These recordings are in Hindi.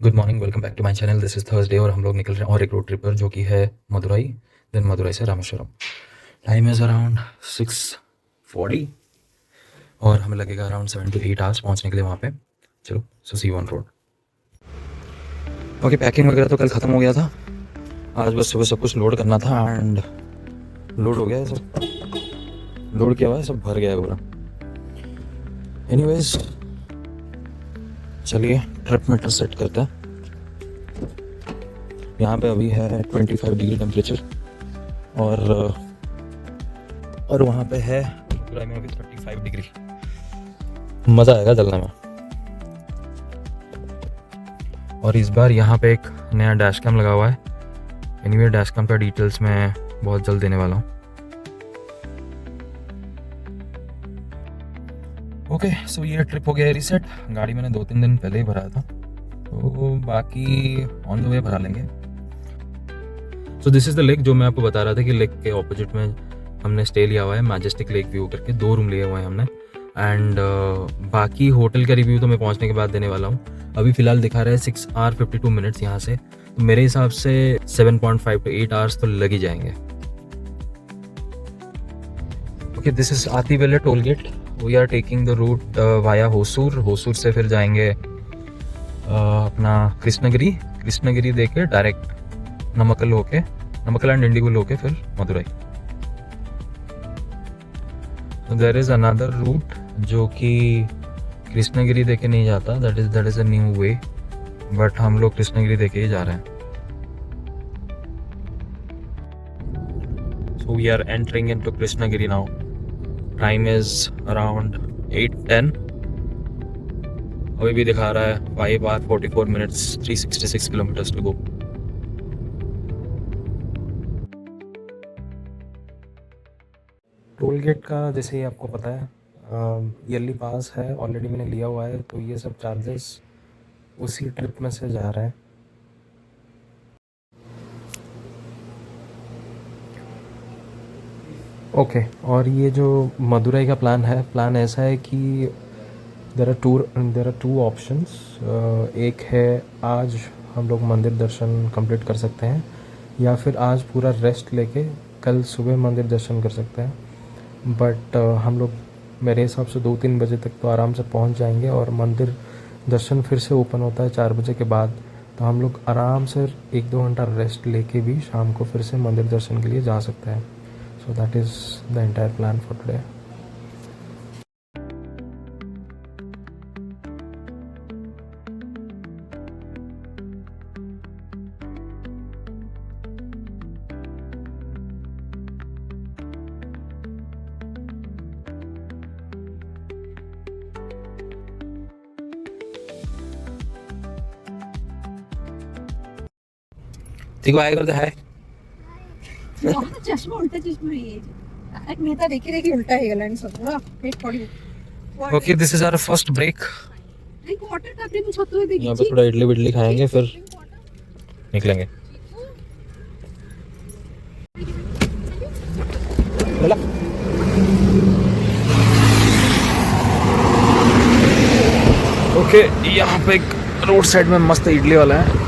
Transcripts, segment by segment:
Good morning, welcome back to my channel. This is Thursday और हम लोग निकल रहे हैं और एक रोड ट्रिप पर जो कि है मदुरई, देन मदुरई से रामेश्वरम। टाइम इज़ अराउंड 6:40 और हमें लगेगा अराउंड 7 to 8 आवर्स पहुंचने के लिए वहाँ पे। चलो, सो सी ऑन रोड। ओके, पैकिंग वगैरह तो कल ख़त्म हो गया था। आज बस सुबह सब कुछ लोड करना था एंड लोड हो गया है सब। लोड किया हुआ है, सब भर गया है पूरा। एनीवेज, चलिए ट्रिप मीटर सेट करते हैं। यहाँ पे अभी है 25 डिग्री टेम्परेचर और वहाँ पे है मदुरई में अभी 35 डिग्री। मज़ा आएगा चलने में। और इस बार यहाँ पे एक नया डैश कैम लगा हुआ है। एनीवे डैश कैम का डिटेल्स मैं बहुत जल्द देने वाला हूँ। ओके, सो ये ट्रिप हो गया है रीसेट। गाड़ी मैंने 2-3 दिन पहले ही भरा था, तो बाकी ऑन द वे भरा लेंगे। So this is the lake जो मैं आपको बता रहा था कि लेक के ऑपोजिट में हमने स्टे लिया हुआ है, मैजेस्टिक लेक व्यू करके। 2 रूम लिए हुए हैं हमने एंड बाकी होटल का रिव्यू तो मैं पहुंचने के बाद देने वाला हूं। अभी फ़िलहाल दिखा रहा है 6 hour 52 minutes यहाँ से, तो मेरे हिसाब से 7.5 to 8 hours तो लग ही जाएंगे। Okay, this is Attibele toll gate. We are taking the route via Hosur. Hosur से फिर जाएंगे अपना कृष्णगिरी देके डायरेक्ट नमक्कल एंड इंडिगुल होके फिर Madurai. There is another route जो कि कृष्णगिरी देके नहीं जाता। That is a new way, but हम लोग कृष्णगिरी देके ही जा रहे हैं। So we are entering into Krishnagiri now. Time is around 8:10। अभी भी दिखा रहा है 5 hour 44 minutes, 366 kilometres to go. Toll gate का जैसे ही आपको पता है ईयरली पास है, ऑलरेडी मैंने लिया हुआ है, तो ये सब चार्जेस उसी ट्रिप में से जा रहे हैं। ओके, और ये जो मदुरई का प्लान ऐसा है कि देर आर टू ऑप्शंस। एक है आज हम लोग मंदिर दर्शन कंप्लीट कर सकते हैं, या फिर आज पूरा रेस्ट लेके कल सुबह मंदिर दर्शन कर सकते हैं। बट हम लोग मेरे हिसाब से 2-3 बजे तक तो आराम से पहुंच जाएंगे, और मंदिर दर्शन फिर से ओपन होता है 4 बजे के बाद, तो हम लोग आराम से 1-2 घंटा रेस्ट लेके भी शाम को फिर से मंदिर दर्शन के लिए जा सकते हैं। So that is the entire plan for today. ठीक है, करते हैं। चश्मा उल्टा चश्मा ये एक नेता देखी देखी उल्टा ही गला सब पेट पड़ी। Okay, this is our first break. एक वाटर टैप में छत में देखी। यहाँ पे थोड़ा इडली विडली खाएंगे फिर निकलेंगे। बोला ओके, यहाँ पे एक रोड साइड में मस्त इडली वाला है।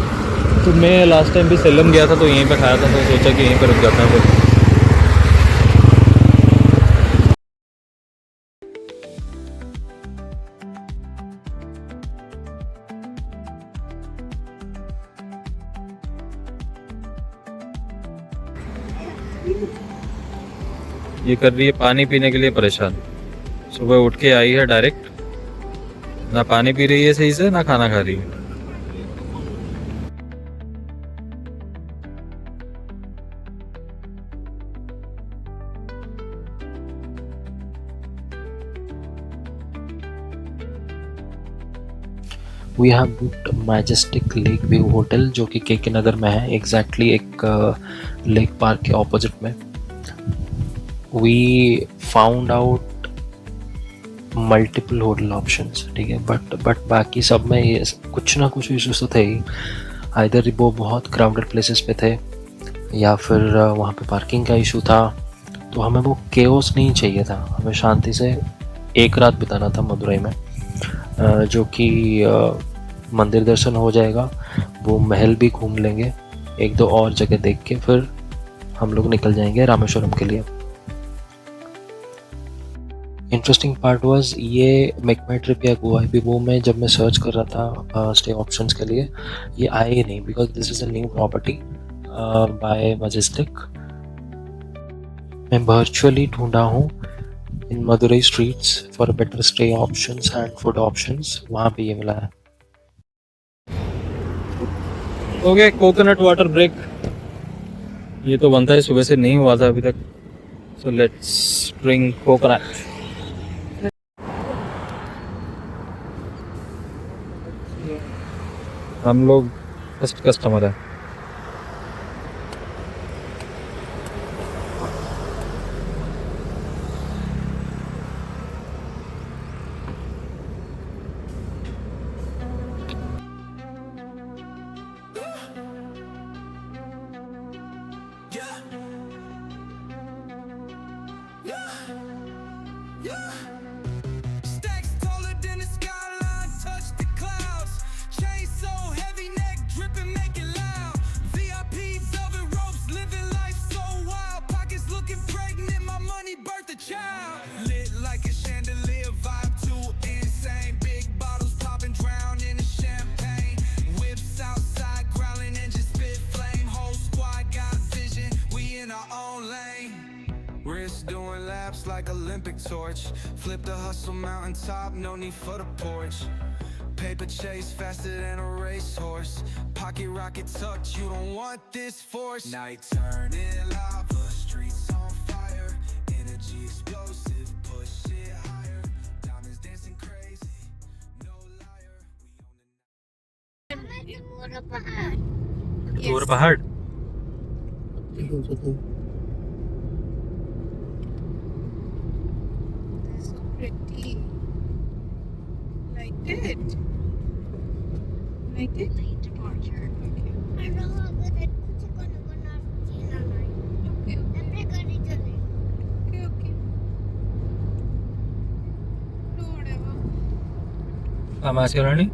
तो मैं लास्ट टाइम भी सेलम गया था तो यहीं पे खाया था, तो सोचा कि यहीं पे रुक जाते हैं फिर। ये कर रही है पानी पीने के लिए परेशान। सुबह उठ के आई है डायरेक्ट, ना पानी पी रही है सही से, ना खाना खा रही है। We have booked Majestic Lake View hotel जो कि के नगर में है, एग्जैक्टली एक लेक पार्क के ऑपोजिट में। We found out multiple hotel options, ठीक है, बट बाकी सब में ये कुछ ना कुछ इश्यूज तो थे ही। आइदर वो बहुत क्राउडेड प्लेसेस पे थे, या फिर वहाँ पे पार्किंग का इशू था। तो हमें वो केओस नहीं चाहिए था, हमें शांति से एक रात बिताना था मदुरई में, जो कि मंदिर दर्शन हो जाएगा, वो महल भी घूम लेंगे, एक दो और जगह देख के फिर हम लोग निकल जाएंगे रामेश्वरम के लिए। इंटरेस्टिंग पार्ट वाज ये मेक माई ट्रिप या गोवा वो में जब मैं सर्च कर रहा था स्टे ऑप्शंस के लिए, ये आए ही नहीं, because this is a new property by Majestic. मैं वर्चुअली ढूंढा हूँ in Madurai streets for better stay options and food options, वहाँ पे ये मिला है। Okay, coconut water break. ये तो बनता है, सुबह से नहीं हुआ था अभी तक, सो लेट्स ड्रिंक कोकोनट। हम लोग फर्स्ट कस्टमर है। Stacks taller than the skyline, touch the clouds. Chain so heavy, neck dripping, make it loud. VIP velvet ropes, living life so wild. Pockets looking pregnant, my money birthed a child. Lit like a chandelier, vibe too insane. Big bottles popping, drown in the champagne. Whips outside, growling and just spit flame. Whole squad got vision, we in our own lane. Wrist doing laps like Olympic torch. Flip the hustle mountaintop, no need for the porch. Paper chase faster than a racehorse. Pocket rocket tucked, you don't want this force. Night turning lava, streets on fire. Energy explosive, push it higher. Diamonds dancing crazy, no liar. We own the और पहाड़ So pretty. Like it. Like it. Late departure. Okay. Okay. Okay. Okay. Do whatever. हम आज रानी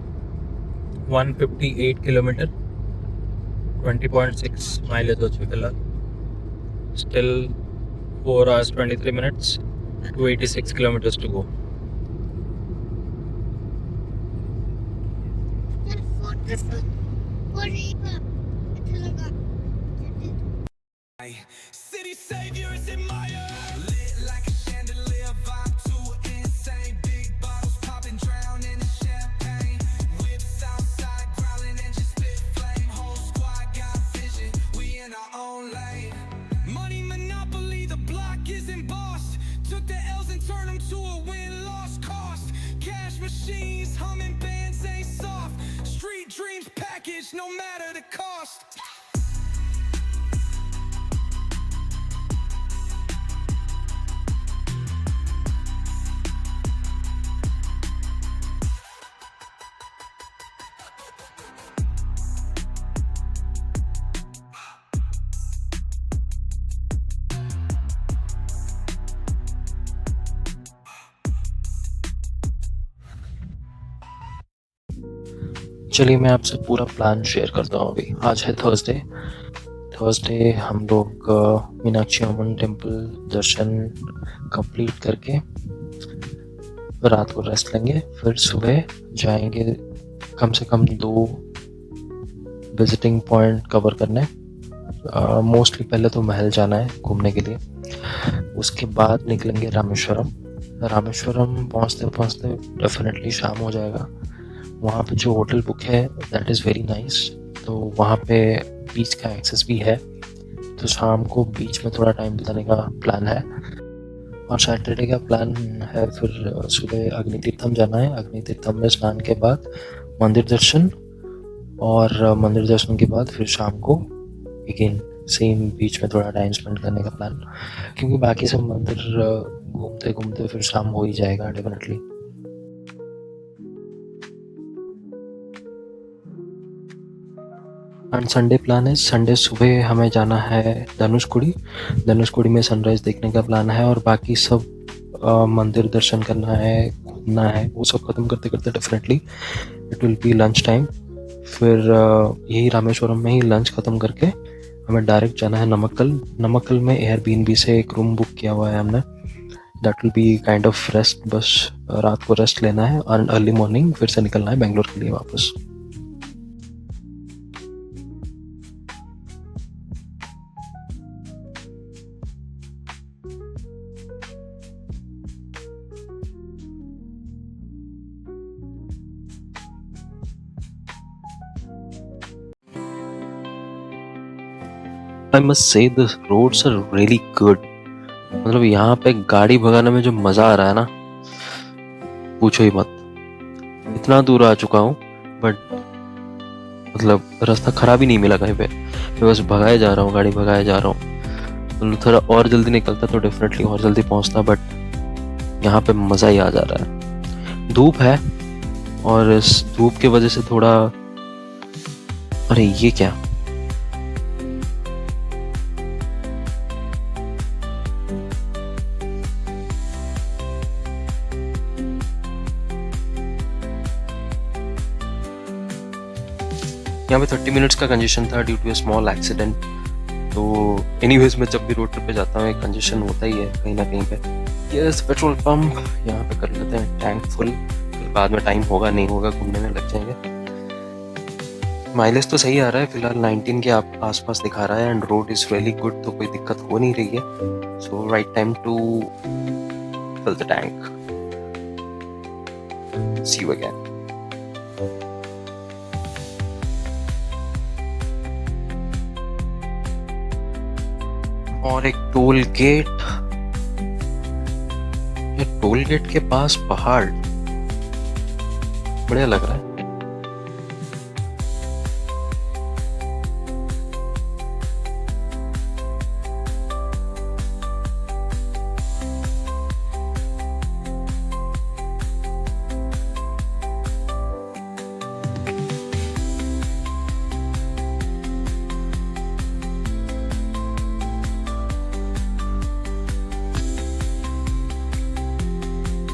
158 किलोमीटर 20.6 माइलेज हो चुका है। Still 4 hours 23 minutes 286 kilometers to go। city saviors admire. Lit like a chandelier, vibe too insane. Big bottles popping, drown in the champagne. Whips outside, growling and just spit flame. Whole squad got vision, we in our own lane. Money monopoly, the block is embossed. Took the L's and turned them to a win-loss cost. Cash machines, humming bands ain't soft. Street dreams packaged, no matter the cost. चलिए मैं आपसे पूरा प्लान शेयर करता हूँ। अभी आज है थर्सडे हम लोग मीनाक्षी अम्मन टेम्पल दर्शन कंप्लीट करके रात को रेस्ट लेंगे, फिर सुबह जाएंगे कम से कम 2 विजिटिंग पॉइंट कवर करने। मोस्टली पहले तो महल जाना है घूमने के लिए, उसके बाद निकलेंगे रामेश्वरम पहुँचते पहुँचते डेफिनेटली शाम हो जाएगा। वहाँ पे जो होटल बुक है दैट इज़ वेरी नाइस, तो वहाँ पे बीच का एक्सेस भी है, तो शाम को बीच में थोड़ा टाइम बिताने का प्लान है। और सैटरडे का प्लान है फिर सुबह अग्नि तीर्थम जाना है। अग्नि तीर्थम में स्नान के बाद मंदिर दर्शन, और मंदिर दर्शन के बाद फिर शाम को अगेन सेम बीच में थोड़ा टाइम स्पेंड करने का प्लान, क्योंकि बाकी सब मंदिर घूमते घूमते फिर शाम हो ही जाएगा डेफिनेटली। एंड संडे प्लान है, संडे सुबह हमें जाना है धनुषकोडी में सनराइज़ देखने का प्लान है, और बाकी सब मंदिर दर्शन करना है, घूमना है, वो सब ख़त्म करते करते definitely it will be lunch time. फिर यही रामेश्वरम में ही लंच ख़त्म करके हमें डायरेक्ट जाना है नमक्कल। नमक्कल में एयरबीएनबी से एक रूम बुक किया हुआ है हमने। That will be kind of rest, बस रात को रेस्ट लेना है और अर्ली मॉर्निंग फिर से निकलना है बेंगलोर के लिए वापस। I must say the roads are really good. मतलब यहाँ पे गाड़ी भगाने में जो मजा आ रहा है ना, पूछो ही मत। इतना दूर आ चुका हूँ बट मतलब रास्ता खराब ही नहीं मिला कहीं पे। मैं बस भगाए जा रहा हूँ, गाड़ी भगाए जा रहा हूँ। तो थोड़ा और जल्दी निकलता तो डेफिनेटली और जल्दी पहुँचता, बट यहाँ पे मज़ा ही आ जा रहा है। धूप है और इस धूप की वजह से थोड़ा, अरे ये क्या, यहाँ पे 30 मिनट्स का कंजेशन था due to a small accident. तो एनीवेज मैं जब भी रोड ट्रिप पे जाता हूँ एक कंजेशन होता ही है कहीं ना कहीं पे। यस, पेट्रोल पंप यहाँ पे कर लेते हैं टैंक फुल, फिर बाद में टाइम होगा नहीं होगा घूमने में लग जाएंगे। माइलेज तो सही आ रहा है, फिलहाल 19 के आसपास दिखा रहा है and road is really good, तो कोई दिक्कत हो नहीं रही है। So right time to fill the tank. See you again. और एक टोल गेट, ये टोल गेट के पास पहाड़ बढ़िया लग रहा है।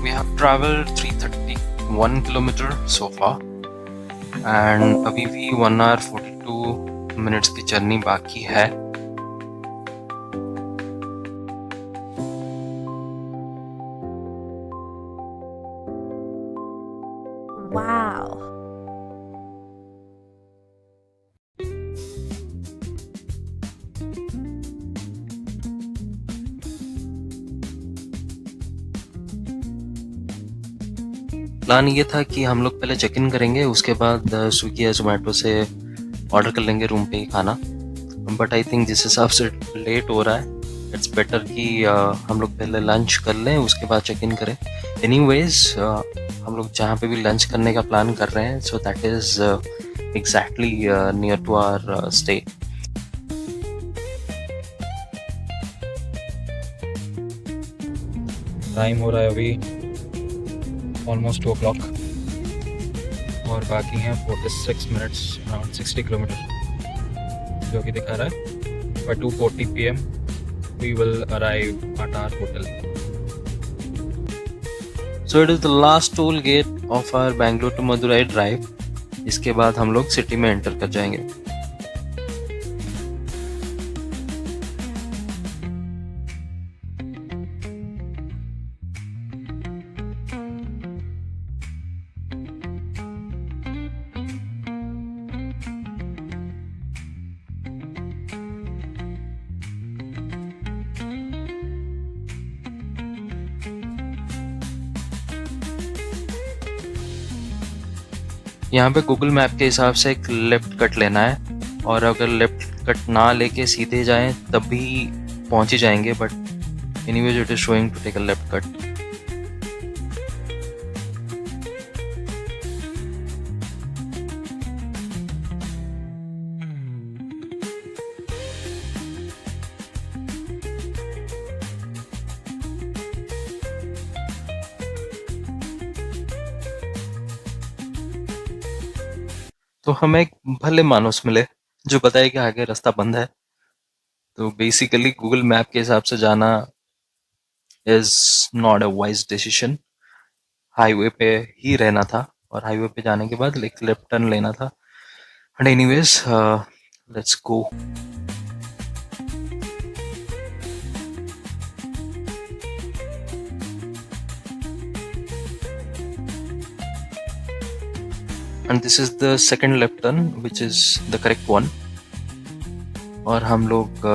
We have traveled 331 kilometer so far and अभी भी 1 hour 42 minutes की जर्नी बाकी है। Wow. प्लान ये था कि हम लोग पहले चेक इन करेंगे, उसके बाद स्विगी या जोमेटो से ऑर्डर कर लेंगे रूम पे ही खाना। बट आई थिंक जिस हिसाब से लेट हो रहा है इट्स बेटर कि हम लोग पहले लंच कर लें उसके बाद चेक इन करें। एनीवेज हम लोग जहाँ पे भी लंच करने का प्लान कर रहे हैं, so that is exactly near to our stay. Time हो रहा है अभी ऑलमोस्ट 2 o'clock और बाकी हैं 46 मिनट्स, अराउंड 60 किलोमीटर जो कि दिखा रहा है। By 2:40 PM we will arrive at our hotel. So it is the last toll gate of our Bangalore to Madurai drive. इसके बाद हम लोग सिटी में एंटर कर जाएंगे। यहाँ पे गूगल मैप के हिसाब से एक लेफ्ट कट लेना है और अगर लेफ्ट कट ना लेके सीधे जाएं तब भी पहुंच ही जाएंगे, but anyways it is showing to take a left cut. तो हमें एक भले मानुस मिले जो बताए कि आगे रास्ता बंद है। तो बेसिकली गूगल मैप के हिसाब से जाना is not a wise decision. Highway पे ही रहना था और हाईवे पे जाने के बाद एक लेफ्ट टर्न लेना था. And anyways let's go. And this is the second left turn which is the correct one. और हम लोग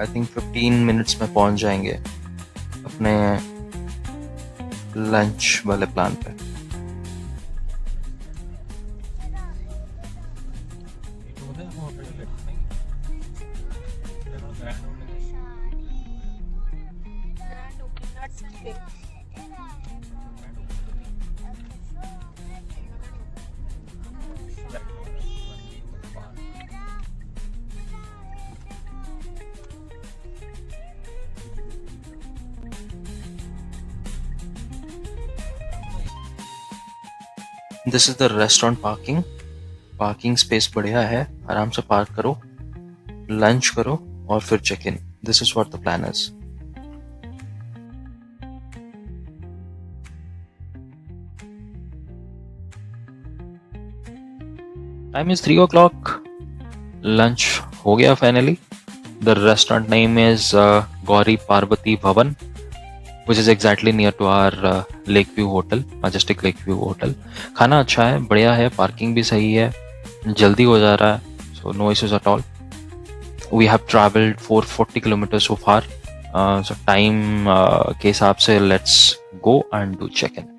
आई थिंक 15 मिनट्स में पहुंच जाएंगे अपने लंच वाले प्लान पे. This is the restaurant parking. Parking space बढ़िया है, आराम से पार्क करो, लंच करो और फिर check in. This is what the plan is. Time is 3 o'clock. Lunch हो गया finally. The restaurant name is Gauri Parvati Bhavan, which is exactly near to our Lakeview Hotel, Majestic Lakeview Hotel. खाना अच्छा है, बढ़िया है, पार्किंग भी सही है, जल्दी हो जा रहा है, so no issues at all. We have traveled 440 kilometers so far. So time के हिसाब से let's go and do check-in.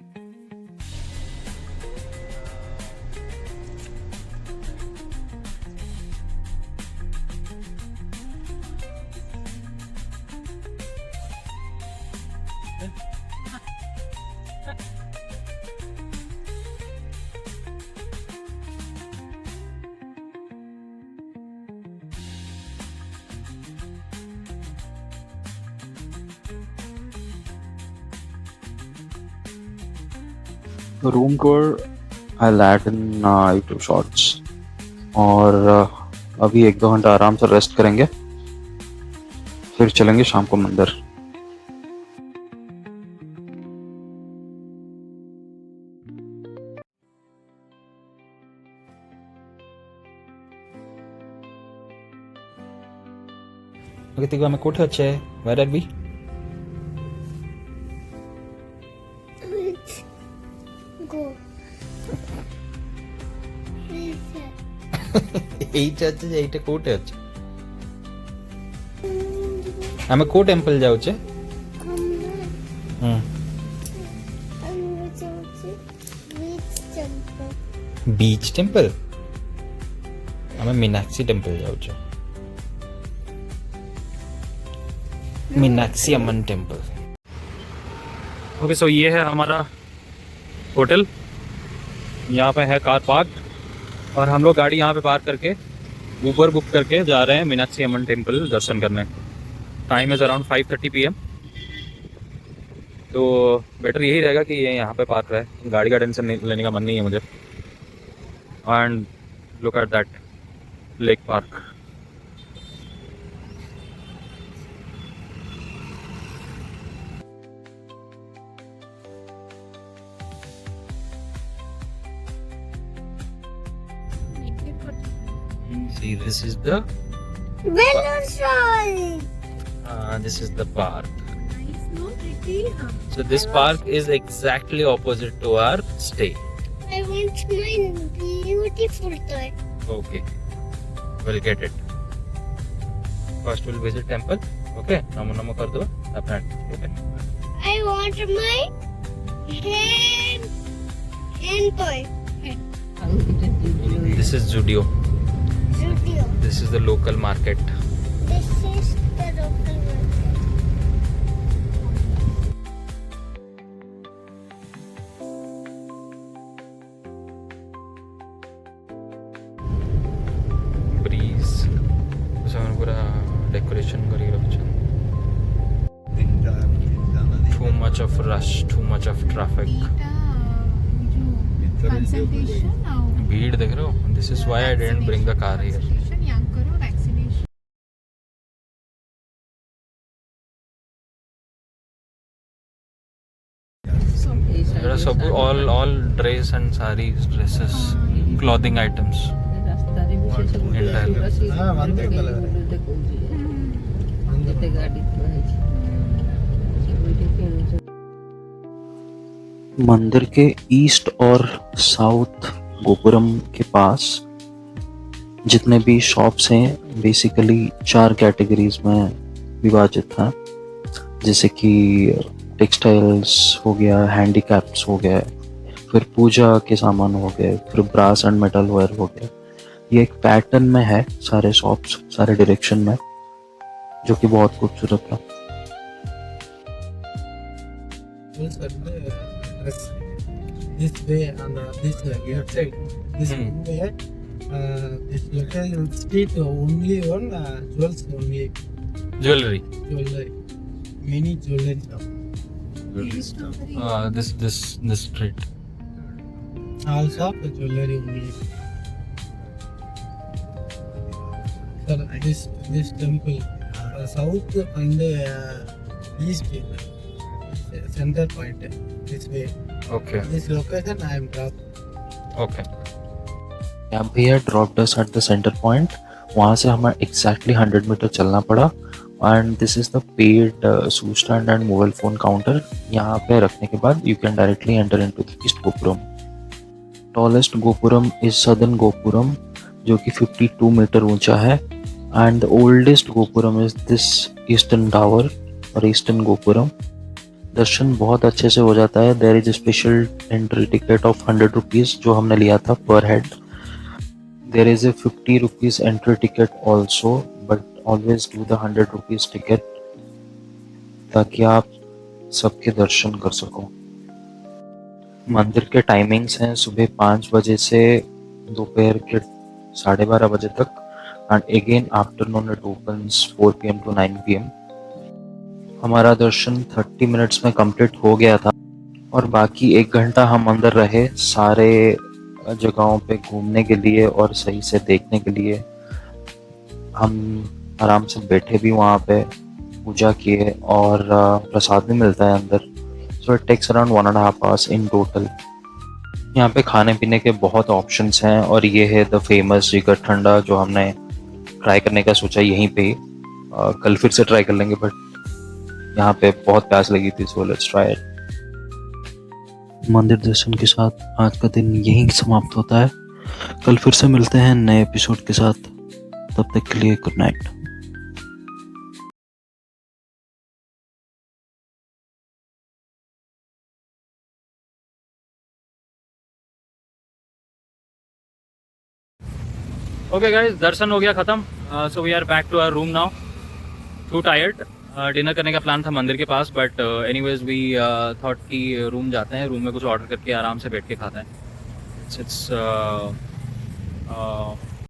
Room tour I'll add in YouTube shorts. और अभी 1-2 घंटा आराम से रेस्ट करेंगे, फिर चलेंगे शाम को मंदिर. Ritika, ଆମେ କୋଉଠି ଅଛେ? Where are we? Go. ଏଇଟା ଅଛି ଯେ ଏଇଟା କୋଉଠି ଅଛି? ଆମେ କୋଉ ଟେମ୍ପଲ ଯାଉଛେ? बीच टेम्पल. ଆମେ मीनाक्षी टेम्पल ଯାଉଛେ. मीनाक्षी अम्मन टेम्पल. ओके, सो ये है हमारा होटल. यहाँ पे है कार पार्क और हम लोग गाड़ी यहाँ पे पार्क करके ऊबर बुक करके जा रहे हैं मीनाक्षी अम्मन टेम्पल दर्शन करने. Time is around 5:30 PM. तो बेटर यही रहेगा कि ये यहाँ पे पार्क रहे, गाड़ी का टेंशन लेने का मन नहीं है मुझे. And look at that lake park. See, this is the this is the park. So this park is exactly opposite to our stay. I want my beautiful toy. Okay, we'll get it. First we'll visit temple. Okay, namo namo kar do. Okay. I want my hand toy. This is Zudio. Studio. This is the local market. This is the local market. Breeze. ସେମାନେ ପୁରା ଡେକୋରେସନ୍ କରିକି ରଖିଛନ୍ତି. Too much of rush, too much of traffic. भीड़ देख रहे हो? This is why I didn't bring the car here. there are सब all dress and sarees, dresses, clothing items. ରାସ୍ତାରେ ବି ସେ ସବୁ Entirely. ଡ୍ରେସ୍ ଗୁଡ଼ା ହଁ, ବାନ୍ତି ସେ କଲା। ଦେଖଉଛି କେତେ ଗାଡ଼ି ଥୁଆ ହେଇଛି ସବୁ ଏଠି କିଣୁଛନ୍ତି। मंदिर के ईस्ट और साउथ गोपुरम के पास जितने भी शॉप्स हैं बेसिकली 4 कैटेगरीज में विभाजित हैं, जैसे कि टेक्सटाइल्स हो गया, हैंडीक्राफ्ट्स हो गया, फिर पूजा के सामान हो गए, फिर ब्रास एंड मेटल वेयर हो गया। ये एक पैटर्न में है सारे शॉप्स, सारे डायरेक्शन में, जो कि बहुत खूबसूरत है। This way and this left side. This way, this location street only one jewels only Jewelry. jewelry, many jewelry shop. This street. All shop jewelry only. Sir, this temple, south and east, center point. This way, Okay. this location I am drop. Okay. Cab भैया dropped us at the centre point. वहाँ से हमें एग्जैक्टली 100 मीटर चलना पड़ा। And this is the paid shoe stand and mobile phone counter. यहाँ पे रखने के बाद you can directly enter into the east gopuram. Tallest gopuram is southern gopuram, जो कि 52 मीटर ऊंचा है। And the oldest gopuram is this eastern tower और ईस्टर्न गोपुरम। दर्शन बहुत अच्छे से हो जाता है। There is a special entry ticket of 100 rupees जो हमने लिया था per head. There is a 50 rupees entry ticket also, but always do the 100 rupees ticket ताकि आप सबके दर्शन कर सको। मंदिर के टाइमिंग्स हैं सुबह 5 बजे से दोपहर के 12:30 बजे तक। And again afternoon it opens 4 PM to 9 PM। हमारा दर्शन 30 मिनट्स में कंप्लीट हो गया था और बाकी 1 घंटा हम अंदर रहे सारे जगहों पे घूमने के लिए और सही से देखने के लिए। हम आराम से बैठे भी वहाँ पे, पूजा किए और प्रसाद भी मिलता है अंदर। So it takes around 1.5 hours in total. यहाँ पे खाने पीने के बहुत ऑप्शंस हैं और ये है द फेमस जिगर ठंडा जो हमने ट्राई करने का सोचा यहीं पे ही। कल फिर से ट्राई कर लेंगे, बट यहाँ पे बहुत प्यास लगी थी, सो लेट्स ट्राई इट। मंदिर दर्शन के साथ आज का दिन यहीं समाप्त होता है। कल फिर से मिलते हैं नए एपिसोड के साथ, तब तक के लिए गुड नाइट। ओके गाइस, दर्शन हो गया ख़त्म। So we are back to our room now. Too tired. Dinner करने का प्लान था मंदिर के पास, बट एनीवेज वी थॉट कि रूम जाते हैं, रूम में कुछ ऑर्डर करके आराम से बैठ के खाते हैं। इट्स